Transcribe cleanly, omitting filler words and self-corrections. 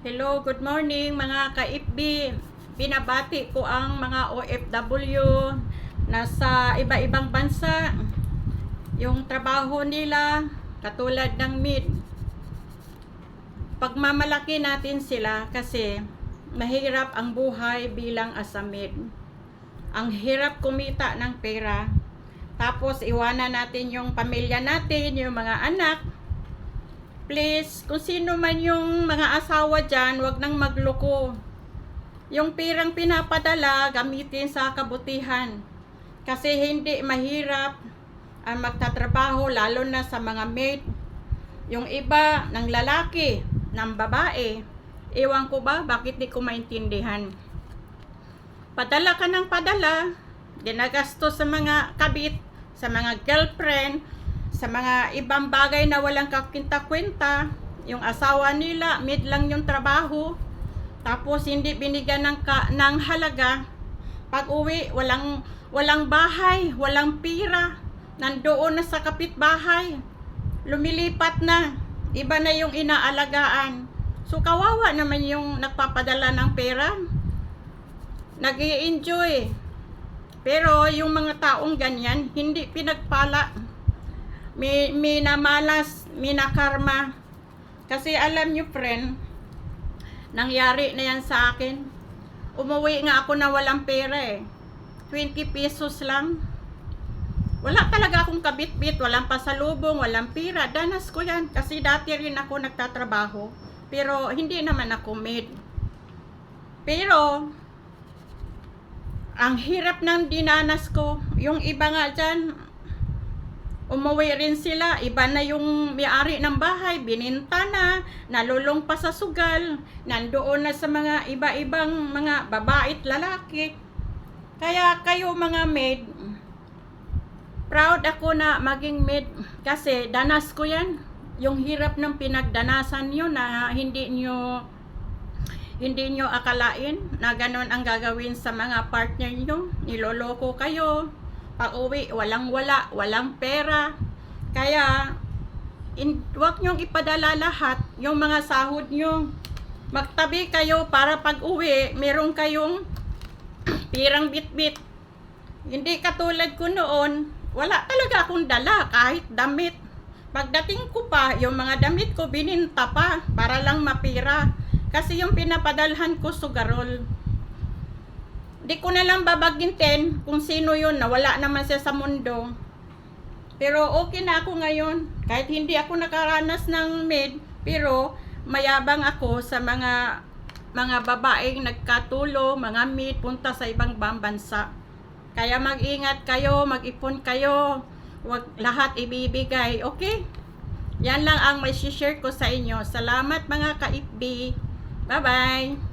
Hello, good morning mga ka-FB. Binabati ko ang mga OFW nasa iba-ibang bansa. Yung trabaho nila, katulad ng meat. Pagmamalaki natin sila kasi mahirap ang buhay bilang asamid. Ang hirap kumita ng pera. Tapos iwanan natin yung pamilya natin, yung mga anak. Please, kung sino man yung mga asawa dyan, wag nang magloko. Yung pirang pinapadala, gamitin sa kabutihan. Kasi hindi mahirap ang magtatrabaho, lalo na sa mga maid. Yung iba, ng lalaki, ng babae. Ewan ko ba, bakit di ko maintindihan. Padala ka ng padala, ginagastos sa mga kabit, sa mga girlfriend, sa mga ibang bagay na walang kakwenta-kwenta. Yung asawa nila, mid lang yung trabaho, tapos hindi binigyan ng halaga. Pag uwi, walang bahay, walang pira, nandoon na sa kapitbahay, lumilipat na, iba na yung inaalagaan. So kawawa naman yung nagpapadala ng pera, nag-i-enjoy. Pero yung mga taong ganyan, hindi pinagpala, minamalas, minakarma. Kasi alam nyo friend, nangyari na yan sa akin. Umuwi nga ako na walang pera 20 pesos lang. Wala talaga akong kabit-bit, walang pasalubong, walang pira. Danas ko yan kasi dati rin ako nagtatrabaho. Pero hindi naman ako maid. Pero ang hirap ng dinanas ko. Yung iba nga dyan, umuwi rin sila, iba na yung may-ari ng bahay, bininta na, nalulong pa sa sugal, nandoon na sa mga iba-ibang mga babae at lalaki. Kaya kayo mga maid, proud ako na maging maid kasi danas ko yan. Yung hirap ng pinagdanasan nyo na hindi nyo akalain na ganon ang gagawin sa mga partner nyo. Niloloko kayo. Pag uwi, walang pera. Kaya, wag nyong ipadala lahat yung mga sahod nyo. Magtabi kayo para pag uwi, meron kayong pirang bit-bit. Hindi katulad ko noon, wala talaga akong dala kahit damit. Pagdating ko pa, yung mga damit ko bininta pa para lang mapira. Kasi yung pinapadalhan ko sugarol. Di ko na lang babagintin kung sino yun, na wala naman siya sa mundo. Pero okay na ako ngayon. Kahit hindi ako nakaranas ng maid, pero mayabang ako sa mga babaeng nagkatulong, mga maid, punta sa ibang bansa. Kaya mag-ingat kayo, mag-ipon kayo, wag lahat ibibigay, okay? Yan lang ang may share ko sa inyo. Salamat mga ka-FB. Bye-bye!